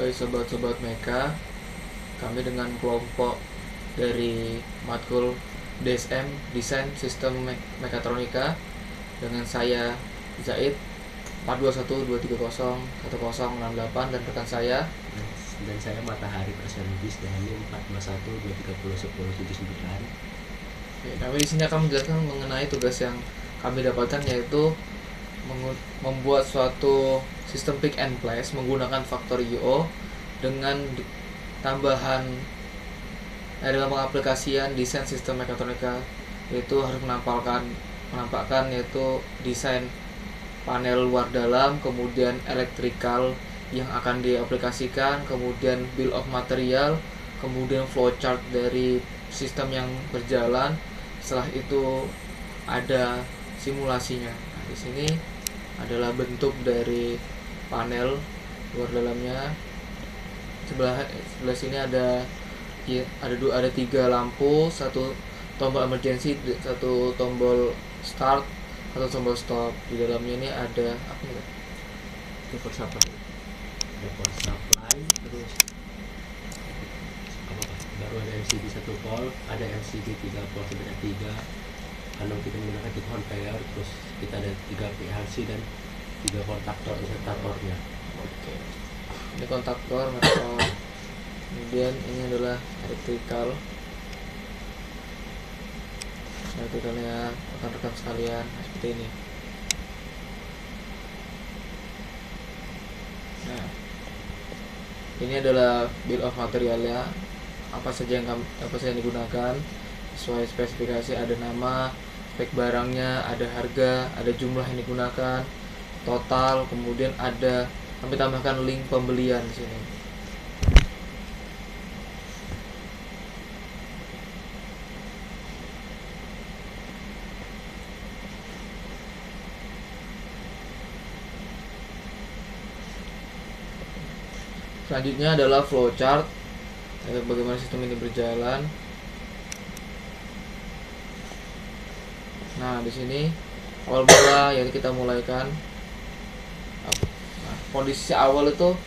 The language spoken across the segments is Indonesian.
Baik sobat-sobat Meka, kami dengan kelompok dari matkul DSM Desain Sistem Mekatronika dengan saya Zaid 4212301068 dan rekan saya dan saya Matahari Persenbis dengan NIM 42130109. Kami di sini akan menjelaskan mengenai tugas yang kami dapatkan, yaitu membuat suatu sistem pick and place menggunakan faktor IO dengan tambahan dalam pengaplikasian desain sistem mekatronika, yaitu harus menampakkan yaitu desain panel luar dalam, kemudian elektrikal yang akan diaplikasikan, kemudian bill of material, kemudian flowchart dari sistem yang berjalan. Setelah itu ada simulasinya. Nah, di sini adalah bentuk dari panel luar dalamnya. Sebelah sini ada 3 lampu, 1 tombol emergency, 1 tombol start, 1 tombol stop. Di dalamnya ini ada apa ya? Power supply. Ada power supply, terus baru ada MCB 1 volt, ada MCB 3 volt sebanyak 3. Karena kita menggunakan 3 conveyor, terus kita ada 3 PLC dan 3 kontaktor insertatornya. Oke. Ini kontaktor metal. Kemudian ini adalah elektrikal. Elektrikalnya rekan-rekan sekalian seperti ini. Nah, ini adalah bill of materialnya, apa saja yang digunakan sesuai spesifikasi. Ada nama, spek barangnya, ada harga, ada jumlah yang digunakan, total, kemudian ada kami tambahkan link pembelian di sini. Selanjutnya adalah flowchart, bagaimana sistem ini berjalan. Nah, di sini awal mula yang kita mulaikan. Nah, kondisi awal itu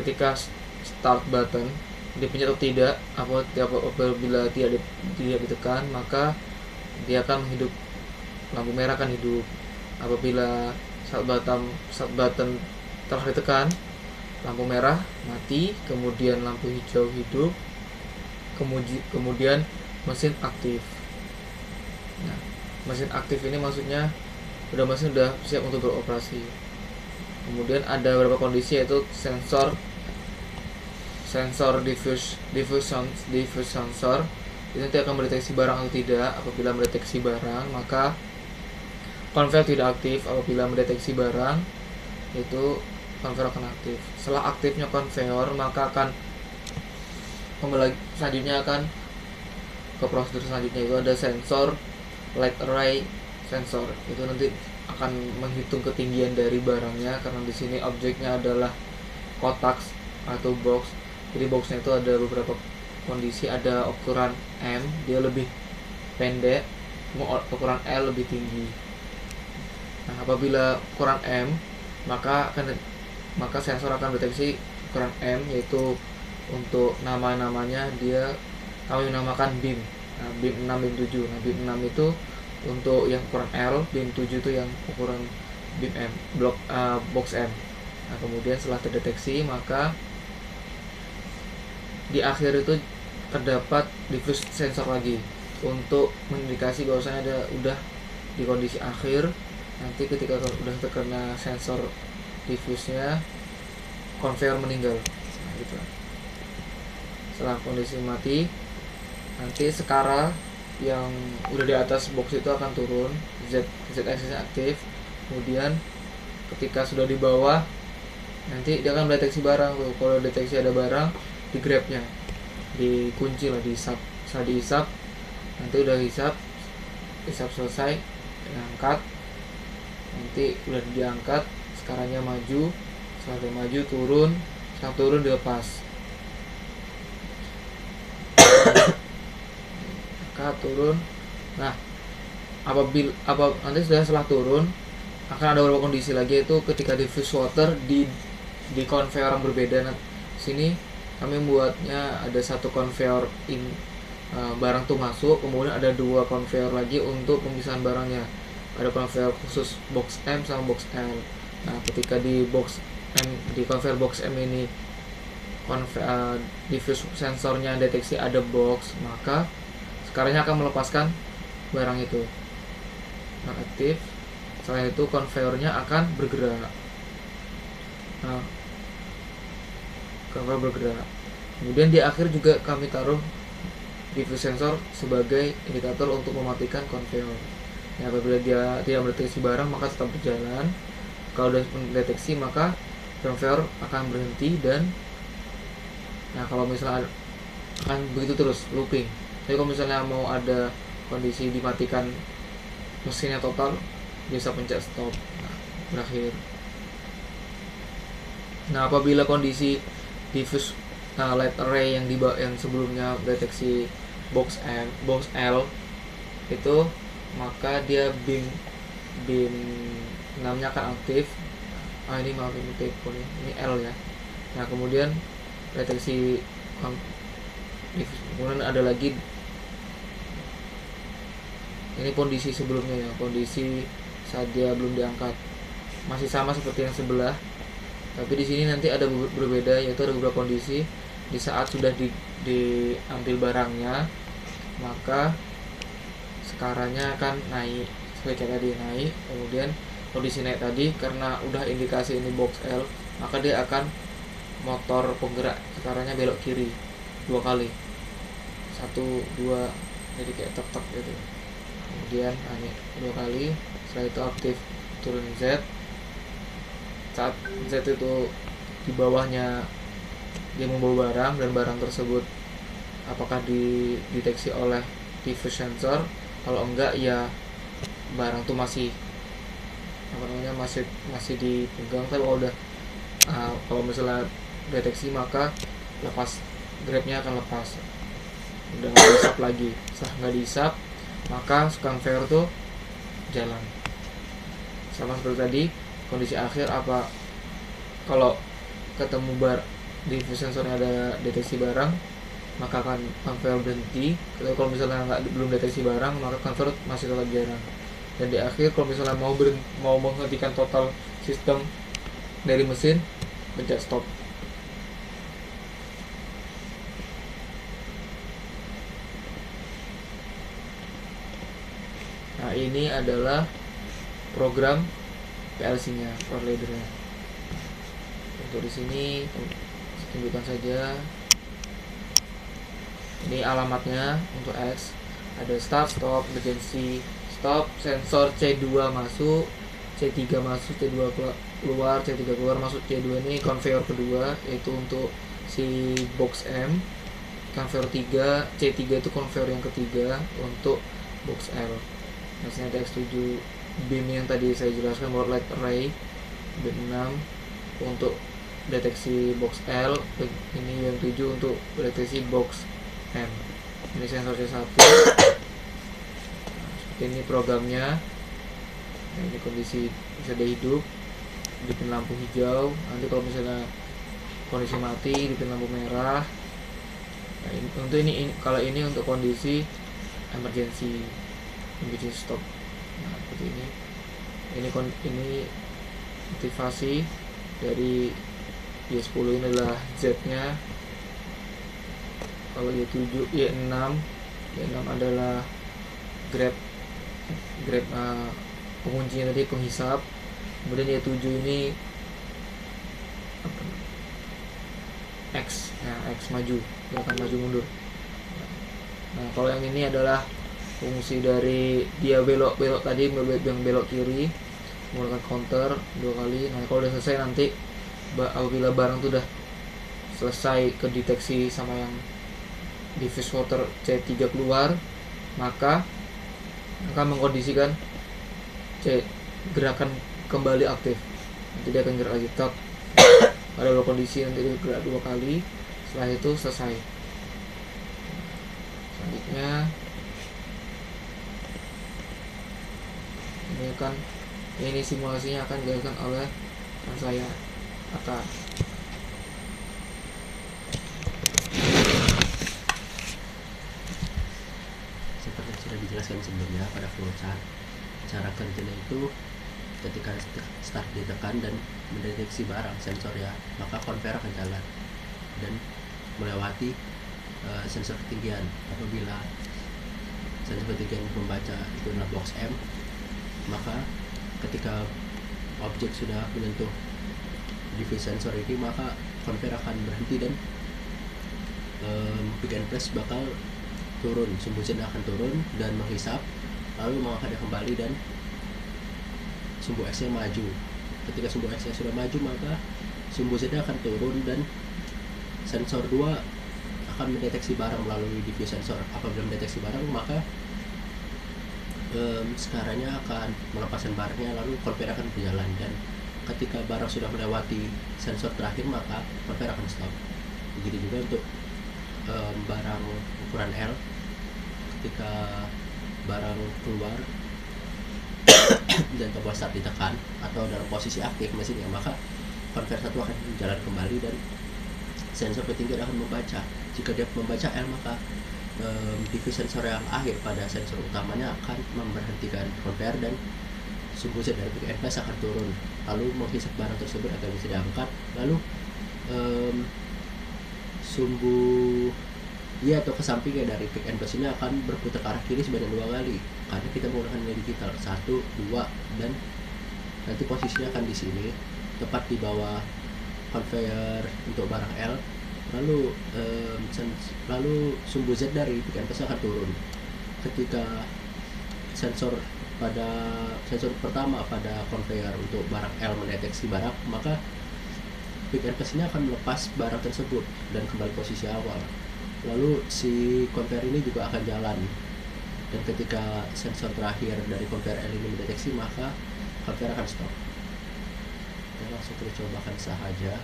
ketika start button dipencet atau tidak, apabila tidak ditekan maka dia akan hidup, lampu merah akan hidup. Apabila start button telah ditekan, lampu merah mati, kemudian lampu hijau hidup, kemudian mesin aktif. Nah, mesin aktif ini maksudnya mesin sudah siap untuk beroperasi. Kemudian ada beberapa kondisi, yaitu sensor diffusion sensor. Ini nanti akan mendeteksi barang atau tidak. Apabila mendeteksi barang, maka conveyor tidak aktif. Apabila mendeteksi barang, itu conveyor akan aktif. Setelah aktifnya conveyor, maka akan selanjutnya akan ke prosedur selanjutnya, itu ada sensor light array sensor. Itu nanti akan menghitung ketinggian dari barangnya, karena di sini objeknya adalah kotak atau box. Jadi boxnya itu ada beberapa kondisi, ada ukuran M, dia lebih pendek, ukuran L lebih tinggi. Nah, apabila ukuran M, maka sensor akan deteksi ukuran M, yaitu untuk nama-namanya dia kami menamakan BIM. Nah, BIM 6, BIM 7. Nah, BIM 6 itu untuk yang ukuran L, BIM 7 itu yang ukuran BIM M, box M. Nah, kemudian setelah terdeteksi, maka di akhir itu terdapat diffuse sensor lagi untuk mengindikasi bahwasanya udah di kondisi akhir. Nanti ketika udah terkena sensor diffuse-nya, conveyor meninggal. Nah, gitu. Setelah kondisi mati, nanti skala yang udah di atas box itu akan turun, z-axis aktif. Kemudian ketika sudah di bawah, nanti dia akan mendeteksi barang. Kalau deteksi ada barang, di grabnya, dikunci lah, dihisap. Setelah dihisap, nanti udah hisap selesai, diangkat. Nanti udah diangkat, skalanya maju. Setelah dia maju, turun. Setelah turun, dilepas. Turun. Nah, nanti setelah turun akan ada beberapa kondisi lagi, yaitu ketika diffuse water di conveyor yang berbeda. Nah, sini kami membuatnya ada satu conveyor barang tuh masuk, kemudian ada dua conveyor lagi untuk pemisahan barangnya. Ada conveyor khusus box M sama box L. Nah, ketika di conveyor box M ini diffuse sensornya deteksi ada box, maka sekarangnya akan melepaskan barang itu aktif. Setelah itu conveyornya akan bergerak. Nah, conveyor bergerak. Kemudian di akhir juga kami taruh diffuse sensor sebagai indikator untuk mematikan conveyor. Ya, apabila dia tidak mendeteksi barang maka tetap berjalan. Kalau sudah mendeteksi maka conveyor akan berhenti dan kalau misalnya akan begitu terus looping. Tapi kalau misalnya mau ada kondisi dimatikan mesinnya total, bisa pencet stop. Berakhir. Nah, apabila kondisi diffuse light array yang sebelumnya deteksi box L itu, maka dia beam 6-nya akan aktif. Ini maaf, ini typo nih. Ini L ya. Nah, kemudian deteksi kemudian ada lagi ini kondisi sebelumnya ya, kondisi saat dia belum diangkat masih sama seperti yang sebelah, tapi di sini nanti ada berbeda, yaitu ada beberapa kondisi. Di saat sudah diambil barangnya, maka sekarangnya akan naik seperti tadi, naik. Kemudian kondisi naik tadi karena udah indikasi ini box L, maka dia akan motor penggerak sekarangnya belok kiri 2 kali, 1, 2, jadi kayak tek gitu. Kemudian naik 2 kali. Setelah itu aktif turun Z. Saat Z itu di bawahnya dia membawa barang, dan barang tersebut apakah dideteksi oleh diffuse sensor. Kalau enggak ya barang tuh masih masih dipegang. Tapi kalau udah kalau misalnya deteksi maka lepas, grabnya akan lepas, udah nggak diisap lagi. Setelah nggak diisap maka conveyor tuh jalan sama seperti tadi. Kondisi akhir apa, kalau ketemu diffuse sensornya ada deteksi barang, maka akan conveyor berhenti. Kalau misalnya belum deteksi barang, maka conveyor masih tetap jalan. Dan di akhir kalau misalnya mau menghentikan total sistem dari mesin, pencet stop. Nah, ini adalah program PLC-nya, power ladder-nya. Untuk di sini tunjukkan saja. Ini alamatnya untuk X. Ada start, stop, emergency, stop, sensor C2 masuk, C3 masuk, C2 keluar, C3 keluar, masuk C2. Ini conveyor kedua, yaitu untuk si box M. Conveyor 3, C3 itu conveyor yang ketiga untuk box L. Misalnya ada X7 beam yang tadi saya jelaskan, baut light array beam 6 untuk deteksi box L. Ini yang 7 untuk deteksi box M. Ini sensor C1. Seperti ini programnya. Nah, ini kondisi bisa hidup, hidupin lampu hijau. Nanti kalau misalnya kondisi mati, hidupin lampu merah. Nah, untuk ini kalau ini untuk kondisi emergency stop. Nah, seperti ini. Ini aktivasi dari Y10. Ini adalah Z-nya. Kalau Y7, Y6 adalah grab penguncinya tadi, penghisap. Kemudian Y7 ini X. Nah, X maju, gerakan maju mundur. Nah, kalau yang ini adalah fungsi dari dia belok tadi, yang belok kiri menggunakan counter 2 kali. Nah, kalau udah selesai nanti apabila barang itu udah selesai kedeteksi sama yang diffuse water C3 keluar, maka akan mengkondisikan gerakan kembali aktif. Nanti dia akan gerak lagi tak. Pada kondisi nanti dia gerak 2 kali. Setelah itu selesai. Selanjutnya ini simulasinya akan dilakukan oleh saya. akan. Seperti yang sudah dijelaskan sebelumnya pada flowchart, cara kerjanya itu ketika start ditekan dan mendeteksi barang sensor ya, maka konveyor akan jalan dan melewati sensor ketinggian. Apabila sensor ketinggian membaca itu adalah box M, maka ketika objek sudah menyentuh device sensor ini, maka konveyor akan berhenti dan pick and place bakal turun, sumbu Z akan turun dan menghisap, lalu mengangkatnya kembali dan sumbu X nya maju. Ketika sumbu X nya sudah maju, maka sumbu Z akan turun dan sensor 2 akan mendeteksi barang melalui device sensor. Apabila mendeteksi barang, maka sekarangnya akan melepaskan barangnya, lalu konveyor akan berjalan, dan ketika barang sudah melewati sensor terakhir, maka konveyor akan stop. Begitu juga untuk barang ukuran L, ketika barang keluar dan tombol start ditekan atau dalam posisi aktif mesinnya, maka konveyor 1 akan jalan kembali dan sensor ketinggian akan membaca. Jika dia membaca L, maka device sensor yang akhir pada sensor utamanya akan memberhentikan konveyor dan sumbu Z dari pick and place akan turun, lalu menghisap barang tersebut agar bisa diangkat, lalu sumbu Y atau kesampingnya dari pick and place ini akan berputar ke arah kiri sebanyak 2 kali karena kita menggunakan nilai digital 1, 2, dan nanti posisinya akan di sini tepat di bawah konveyor untuk barang L. Lalu sumbu Z dari pick and place akan turun ketika sensor pertama pada konveyor untuk barang L mendeteksi barang, maka pick and place ini akan melepas barang tersebut dan kembali posisi awal. Lalu si konveyor ini juga akan jalan, dan ketika sensor terakhir dari konveyor L ini mendeteksi, maka konveyor akan stop. Kita langsung kita cobakan saja.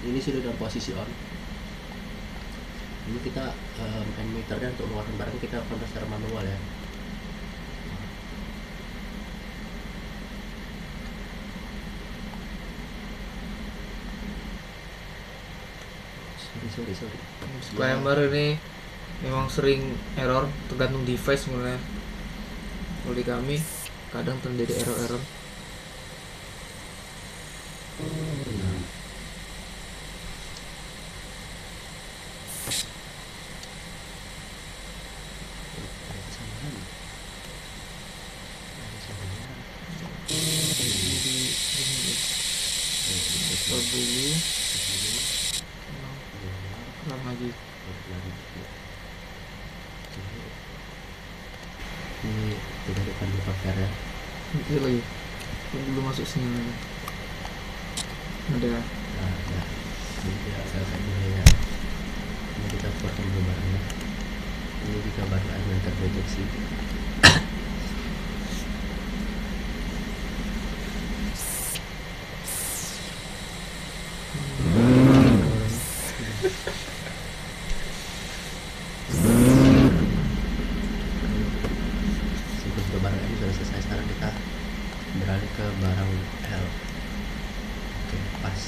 Ini sudah dalam posisi on. Ini kita meter, dan untuk mengeluarkan barang kita kontrol secara manual ya. Sorry. Disclaimer, ini memang sering error, tergantung device sebenarnya. Kalau di kami kadang terjadi error. Lagi ini tidak depan di konveyor ya. ini lagi belum masuk sini lagi ada. Ini dia agak mulai ya. Ini kita potong dulu barangnya. Ini jika barang yang terdeteksi. Barang ini sudah selesai, sekarang kita beralih ke barang L. Oke, pas.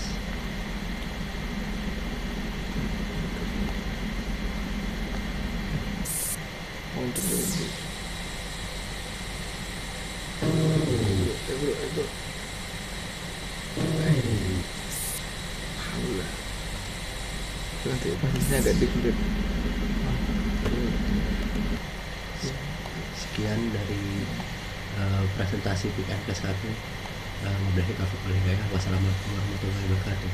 Untuk dulu. Alhamdulillah. Nanti posisinya agak dikit. Sekian dari presentasi pick and place kami. Wabillahi taufiq wal hidayah. Wassalamualaikum warahmatullahi wabarakatuh.